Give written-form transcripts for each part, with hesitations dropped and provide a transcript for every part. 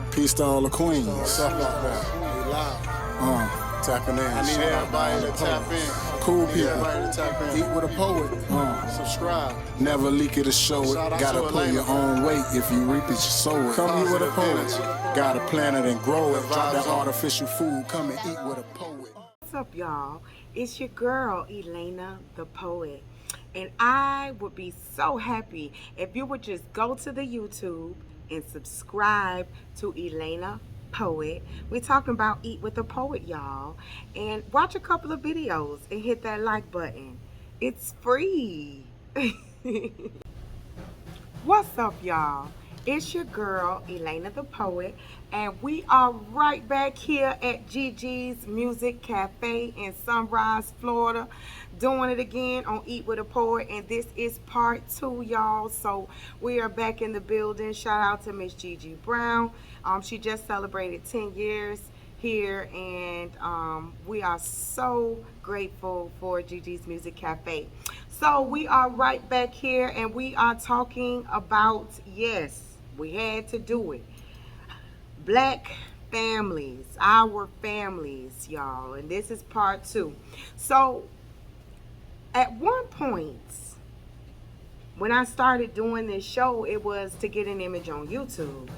Peace to all the queens. Stuff like that. We live. Tapping in. I need everybody to tap in. Cool people. Everybody to tap in. Eat with a poet. Subscribe. Never leak it or show Shout it. out Gotta to pull Elaina. your own weight. If you reap it, you sow it. Come eat with a poet. Gotta plant it and grow it. Drop that artificial food. Come and eat with a poet. What's up, y'all? It's your girl, Elaina, the poet. And I would be so happy if you would just go to the YouTube and subscribe to Elaina Poet. We're talking about Eat with a Poet, y'all. And watch a couple of videos and hit that like button. It's free. What's up, y'all? It's your girl, Elaina the Poet, and we are right back here at Gigi's Music Cafe in Sunrise, Florida, doing it again on Eat with a Poet, and this is part 2, y'all. So we are back in the building. Shout out to Miss Gigi Brown. She just celebrated 10 years here, and we are so grateful for Gigi's Music Cafe. So we are right back here, and we are talking about, yes, we had to do it, Black families, our families, y'all, and this is part 2. So at one point when I started doing this show, it was to get an image on YouTube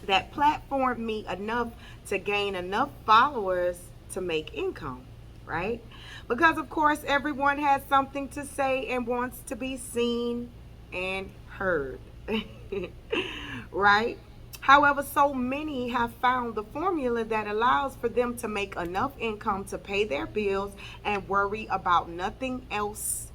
that platformed me enough to gain enough followers to make income, right? Because of course everyone has something to say and wants to be seen and heard. Right? However, so many have found the formula that allows for them to make enough income to pay their bills and worry about nothing else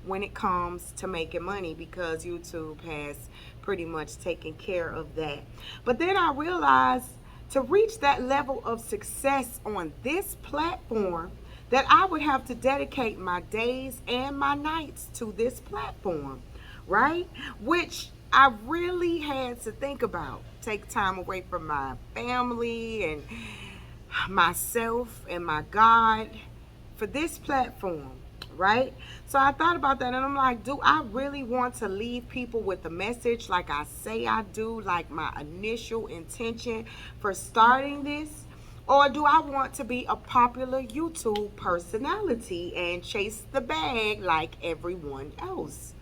when it comes to making money, because YouTube has pretty much taken care of that. But then I realized to reach that level of success on this platform, that I would have to dedicate my days and my nights to this platform, right? Which I really had to think about. Take time away from my family and myself and my God for this platform, right? So I thought about that, and I'm like, do I really want to leave people with a message like I say I do, like my initial intention for starting this? Or do I want to be a popular YouTube personality and chase the bag like everyone else?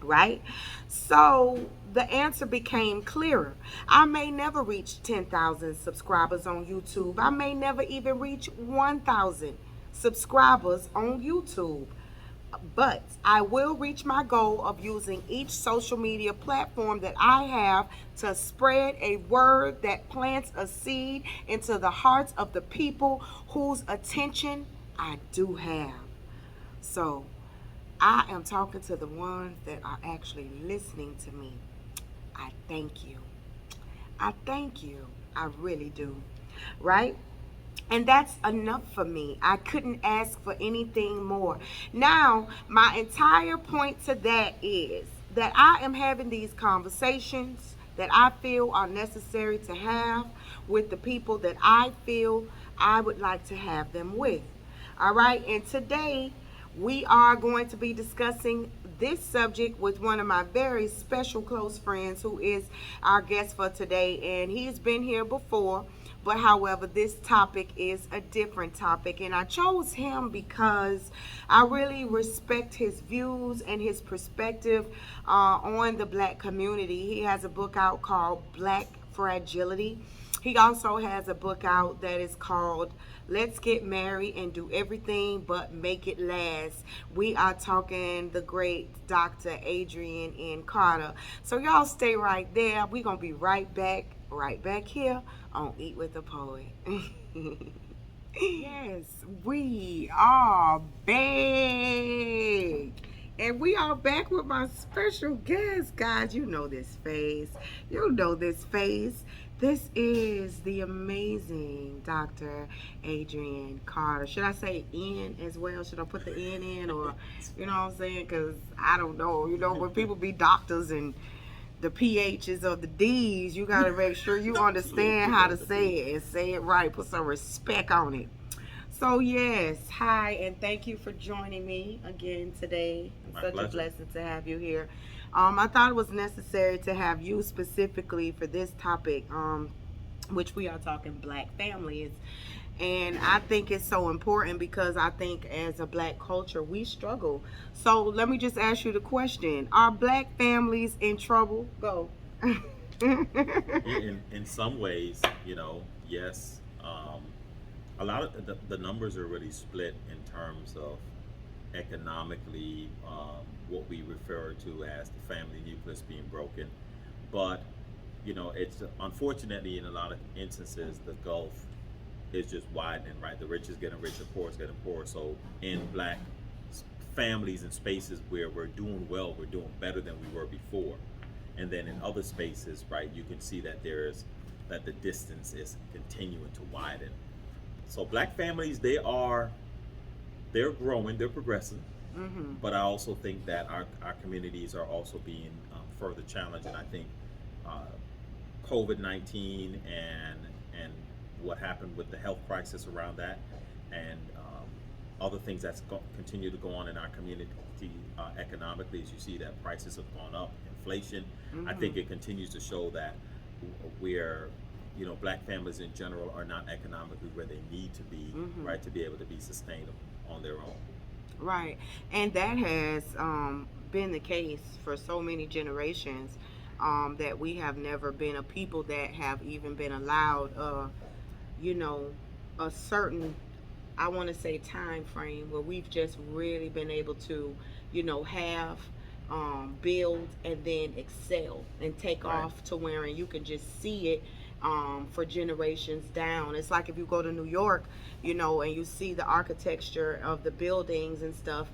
Right? So the answer became clearer. I may never reach 10,000 subscribers on YouTube. I may never even reach 1,000 subscribers on YouTube. But I will reach my goal of using each social media platform that I have to spread a word that plants a seed into the hearts of the people whose attention I do have. So I am talking to the ones that are actually listening to me. I thank you. I thank you. I really do. Right? And that's enough for me. I couldn't ask for anything more. Now, my entire point to that is that I am having these conversations that I feel are necessary to have with the people that I feel I would like to have them with. All right? And today, we are going to be discussing this subject with one of my very special close friends who is our guest for today. And he's been here before. But however, this topic is a different topic, and I chose him because I really respect his views and his perspective on the Black community. He has a book out called Black Fragility. He also has a book out that is called Let's Get Married and Do Everything But Make It Last. We are talking the great Dr. Adrian N. Carter. So y'all stay right there. We're going to be right back here on Eat with the Poet. Yes, we are back. And we are back with my special guest, guys. You know this face. You know this face. This is the amazing Dr. Adrian Carter. Should I say N as well? Should I put the N in? Or, you know what I'm saying? Because I don't know. You know, when people be doctors and the PHs or the Ds, you got to make sure you understand how to say it and say it right. Put some respect on it. So yes, hi, and thank you for joining me again today. It's such a blessing to have you here. I thought it was necessary to have you specifically for this topic, which we are talking black families. And I think it's so important because I think as a black culture, we struggle. So let me just ask you the question: are black families in trouble? Go. In some ways, yes. A lot of the numbers are really split in terms of economically, what we refer to as the family nucleus being broken. But it's unfortunately in a lot of instances the gulf is just widening. Right, the rich is getting richer, poor is getting poorer. So in black families and spaces where we're doing well, we're doing better than we were before. And then in other spaces, right, you can see that the distance is continuing to widen. So black families, they're growing, they're progressing. But I also think that our communities are also being further challenged. And I think uh, COVID-19 and what happened with the health crisis around that, and other things that's continue to go on in our community economically, as you see that prices have gone up, inflation. I think it continues to show that we're black families in general are not economically where they need to be, right, to be able to be sustainable on their own. Right. And that has been the case for so many generations, that we have never been a people that have even been allowed, you know, a certain, I want to say, time frame where we've just really been able to, have, build and then excel and take Right. off to where you can just see it, for generations down. It's like if you go to New York, and you see the architecture of the buildings and stuff.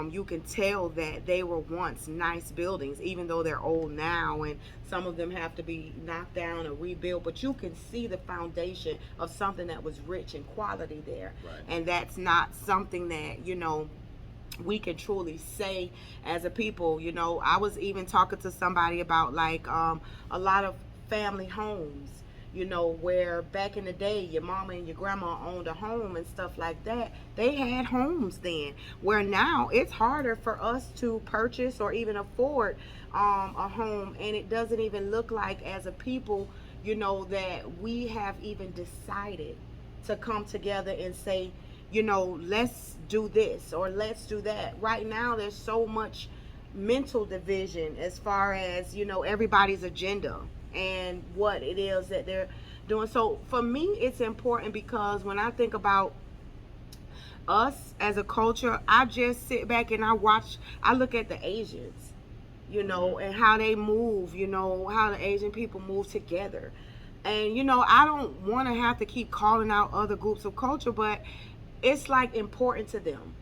You can tell that they were once nice buildings, even though they're old now, and some of them have to be knocked down and rebuilt. But you can see the foundation of something that was rich in quality there, Right. and that's not something that we can truly say as a people. I was even talking to somebody about like, a lot of family homes, where back in the day your mama and your grandma owned a home and stuff like that. They had homes then, where now it's harder for us to purchase or even afford, a home, and it doesn't even look like as a people, that we have even decided to come together and say, let's do this or let's do that. Right now, there's so much mental division as far as, everybody's agenda and what it is that they're doing. So for me, it's important because when I think about us as a culture, I just sit back and I look at the Asians, and how they move, how the Asian people move together. And, I don't want to have to keep calling out other groups of culture, but it's like important to them.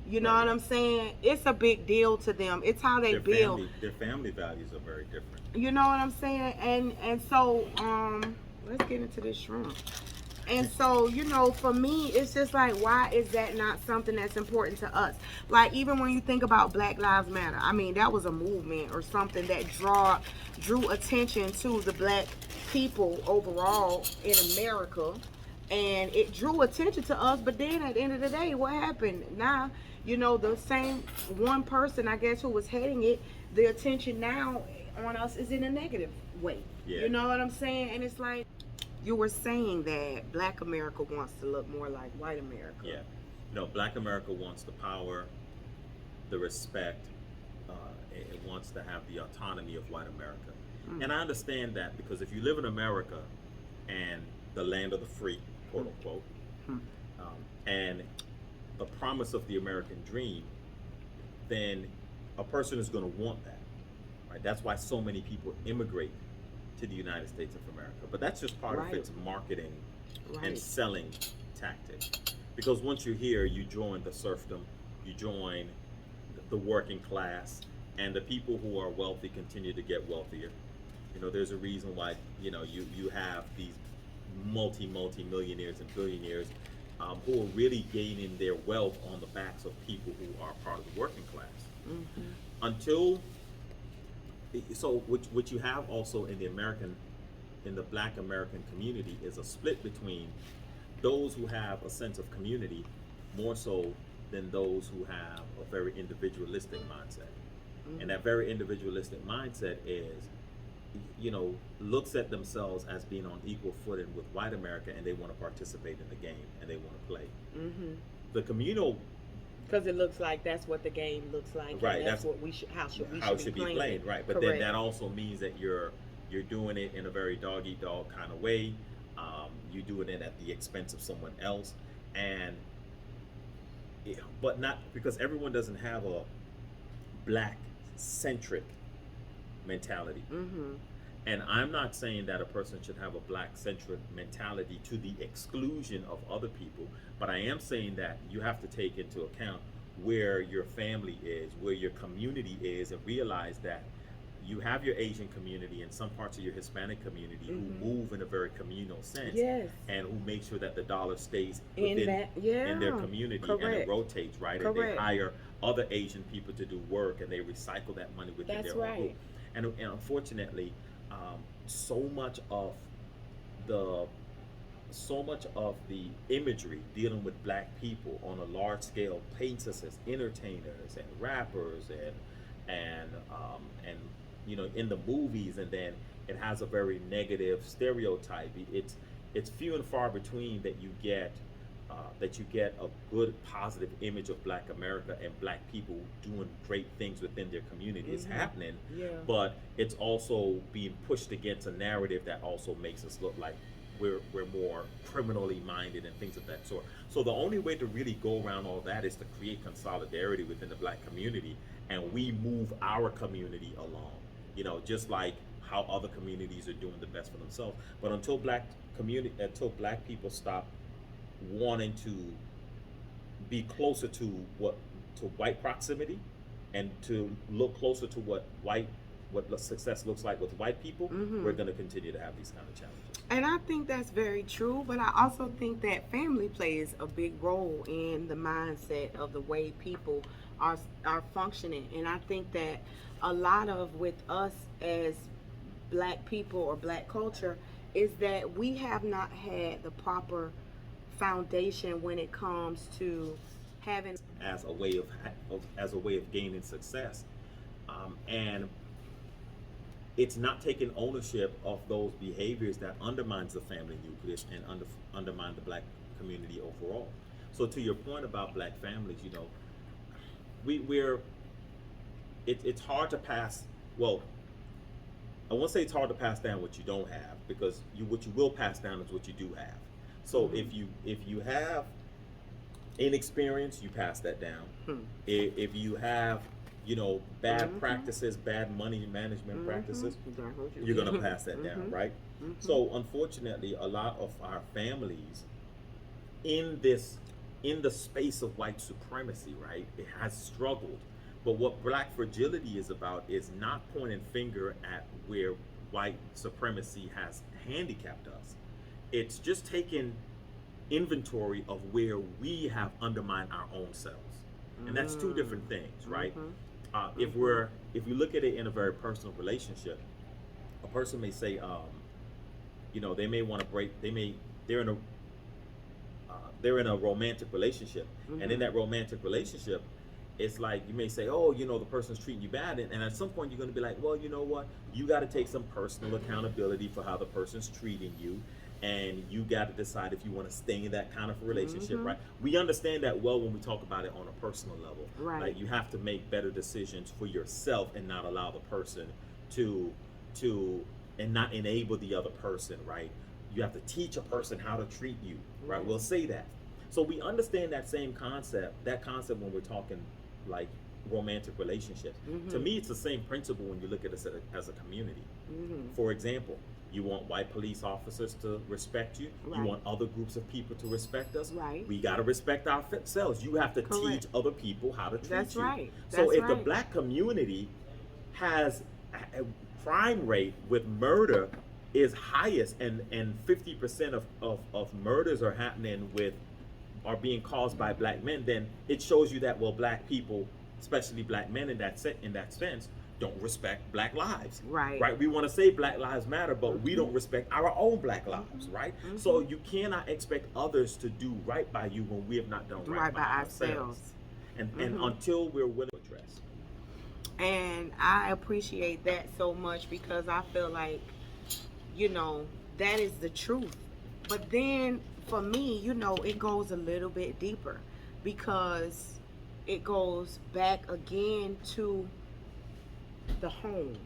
You know Right, what right. I'm saying? It's a big deal to them. It's how they build. Their family values are very different. You know what I'm saying? And so, let's get into this shrimp. And so, for me, it's just like, why is that not something that's important to us? Like, even when you think about Black Lives Matter, I mean, that was a movement or something that drew attention to the black people overall in America. And it drew attention to us, but then at the end of the day, what happened? Now, the same one person, I guess, who was heading it, the attention now on us is in a negative way. Yeah. You know what I'm saying? And it's like, you were saying that black America wants to look more like white America. Yeah. Black America wants the power, the respect. It wants to have the autonomy of white America. And I understand that, because if you live in America and the land of the free, quote unquote, and the promise of the American dream, then a person is going to want that. Right? That's why so many people immigrate to the United States of America. But that's just part Right. of its marketing and Right. selling tactic. Because once you're here, you join the serfdom, you join the working class, and the people who are wealthy continue to get wealthier. There's a reason why, you have these multi millionaires and billionaires, who are really gaining their wealth on the backs of people who are part of the working class. Until So what you have also in the Black American community is a split between those who have a sense of community more so than those who have a very individualistic mindset. And that very individualistic mindset is, looks at themselves as being on equal footing with white America, and they want to participate in the game and they want to play. The communal, because it looks like that's what the game looks like, right? And that's what we should be playing, right? But then that also means that you're doing it in a very dog eat dog kind of way. You're doing it at the expense of someone else, but not because everyone doesn't have a black centric mentality. And I'm not saying that a person should have a black centric mentality to the exclusion of other people, but I am saying that you have to take into account where your family is, where your community is, and realize that you have your Asian community and some parts of your Hispanic community who move in a very communal sense, and who make sure that the dollar stays within in their community, and it rotates, right? And they hire other Asian people to do work, and they recycle that money within their own group. And unfortunately, so much of the imagery dealing with black people on a large scale paints us as entertainers and rappers and in the movies, and then it has a very negative stereotype. It's few and far between that you get a good positive image of black America and black people doing great things within their community. It's happening, but it's also being pushed against a narrative that also makes us look like we're more criminally minded and things of that sort. So the only way to really go around all that is to create solidarity within the black community, and we move our community along, just like how other communities are doing the best for themselves. But until black people stop wanting to be closer to white proximity, and to look closer to what success looks like with white people, we're going to continue to have these kind of challenges. And I think that's very true, but I also think that family plays a big role in the mindset of the way people are functioning. And I think that a lot of, with us as black people or black culture, is that we have not had the proper foundation when it comes to having as a way of gaining success, and it's not taking ownership of those behaviors that undermines the family nucleus and undermine the black community overall. So to your point about black families, it's hard to pass. Well, I won't say it's hard to pass down what you don't have, because what you will pass down is what you do have. So if you have inexperience, you pass that down. If you have bad practices, bad money management practices, you're gonna pass that down, right? So unfortunately, a lot of our families in the space of white supremacy, right, it has struggled. But what black fragility is about is not pointing finger at where white supremacy has handicapped us. It's just taking inventory of where we have undermined our own selves, and that's two different things, right? If you look at it in a very personal relationship, a person may say, they may want to break. They're in a romantic relationship, and in that romantic relationship, it's like you may say, oh, the person's treating you bad, and at some point you're going to be like, well, you know what? You got to take some personal accountability for how the person's treating you, and you got to decide if you want to stay in that kind of a relationship, right? We understand that well when we talk about it on a personal level, right? Like, you have to make better decisions for yourself and not allow the person to and not enable the other person, right? You have to teach a person how to treat you, right? We'll say that. So we understand that same concept, when we're talking like romantic relationships. To me, it's the same principle when you look at us as a community. For example, you want white police officers to respect you. Right. You want other groups of people to respect us. Right. We got to respect ourselves. You have to teach other people how to treat you. That's right. So if the black community has a crime rate with murder is highest, and 50% of murders are being caused by black men, then it shows you that, well, black people, especially black men in that sense, don't respect black lives. Right. We want to say Black Lives Matter, but we don't respect our own black lives, right? So you cannot expect others to do right by you when we have not done right by ourselves. And until we're willing to address. And I appreciate that so much because I feel like, you know, that is the truth. But then for me, it goes a little bit deeper because it goes back again to the home,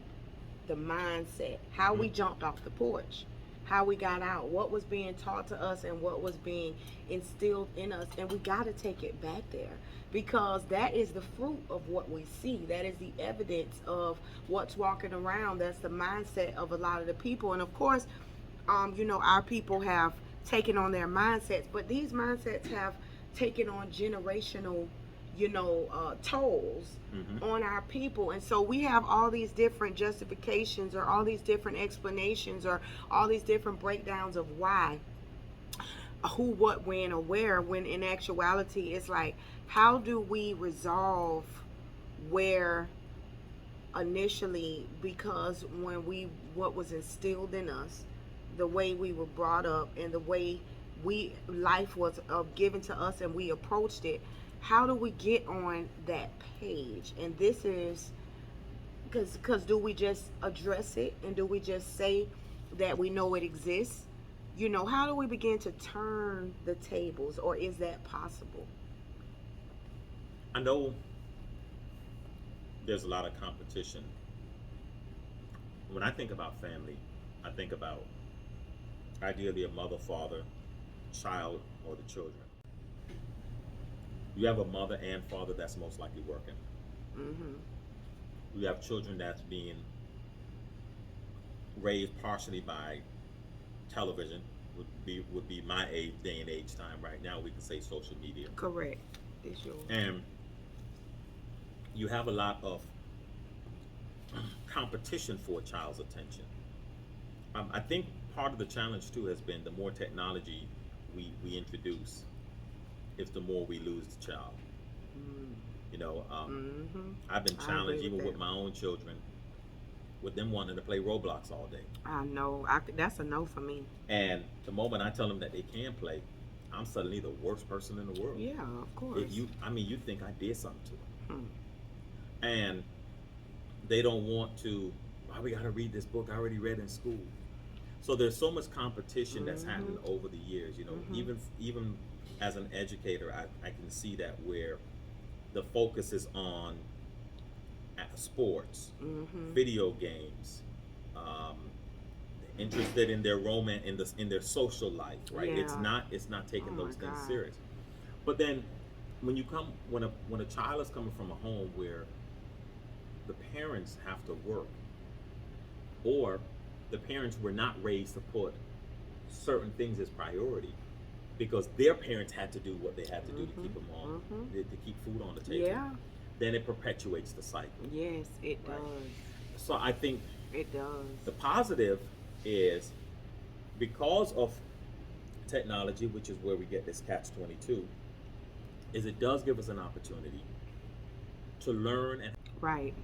the mindset, how we jumped off the porch, how we got out, what was being taught to us, and what was being instilled in us. And we got to take it back there because that is the fruit of what we see. That is the evidence of what's walking around. That's the mindset of a lot of the people. And of course, our people have taken on their mindsets, but these mindsets have taken on generational, tolls on our people. And so we have all these different justifications or all these different explanations or all these different breakdowns of why, who, what, when, or where, when in actuality, it's like, how do we resolve where initially, because what was instilled in us, the way we were brought up, and the way life was given to us, and we approached it. How do we get on that page? And this is because do we just address it, and do we just say that we know it exists? How do we begin to turn the tables, or is that possible? I know there's a lot of competition. When I think about family, I think about ideally a mother, father, child, or the children. You have a mother and father that's most likely working. Mm-hmm. You have children that's being raised partially by television, would be my day and age time right now. We can say social media. Correct. It's yours. And you have a lot of competition for a child's attention. I think part of the challenge too has been the more technology we introduce, is the more we lose the child. I've been challenged even with my own children, with them wanting to play Roblox all day. I know. That's a no for me. And the moment I tell them that they can play, I'm suddenly the worst person in the world. Yeah, of course. You think I did something to them. And they don't want to, why we got to read this book I already read in school. So there's so much competition that's happened over the years. Even as an educator, I can see that where the focus is on sports, video games, interested in their romance, in their social life, right? Yeah. It's not taking those things God. serious. But then when a child is coming from a home where the parents have to work, or the parents were not raised to put certain things as priority because their parents had to do what they had to do to keep them on, to keep food on the table. Yeah. Then it perpetuates the cycle. Yes, it Right. does. So I think It does. the positive is because of technology, which is where we get this catch-22, is it does give us an opportunity to learn and Right.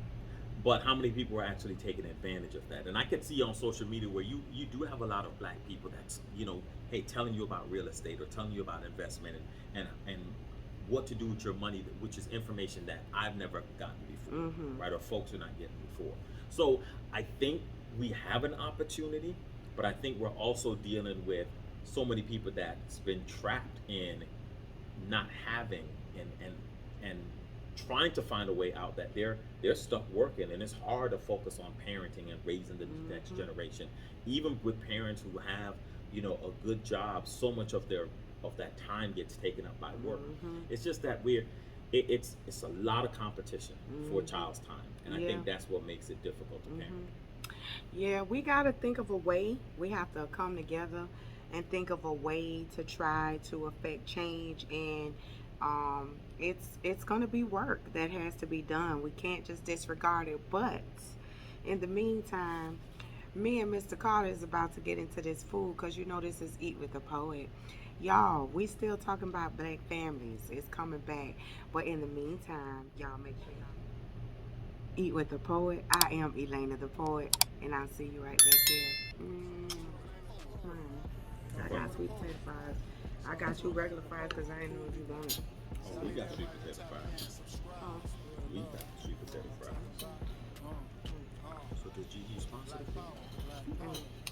but how many people are actually taking advantage of that? And I can see on social media where you do have a lot of black people that's, hey, telling you about real estate or telling you about investment and what to do with your money, which is information that I've never gotten before, right? Or folks are not getting before. So I think we have an opportunity, but I think we're also dealing with so many people that's been trapped in not having and trying to find a way out, that they're stuck working, and it's hard to focus on parenting and raising the next generation. Even with parents who have, a good job, so much of that time gets taken up by work. It's just that it's a lot of competition for a child's time, and I think that's what makes it difficult to parent. Yeah, we got to think of a way. We have to come together and think of a way to try to affect change. And it's going to be work that has to be done. We can't just disregard it. But in the meantime, me and Mr. Carter is about to get into this food, because this is Eat with a Poet. Y'all, we still talking about black families. It's coming back. But in the meantime, y'all make sure y'all eat with the poet. I am Elaina the poet, and I'll see you right back here. I got sweet potato fries. I got you regular fries because I didn't know if you wanted. Oh, we got sweet potato fries. Oh. We got sweet potato fries. So does Gigi sponsor the food?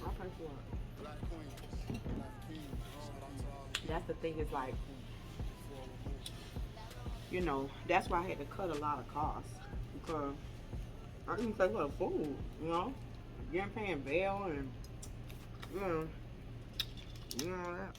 I'll pay for it. Black queens, black kings. Shout out to all the That's the thing is like, for removal. you know, that's why I had to cut a lot of costs because I didn't pay for the food, you know. Again, paying bail and, you know that.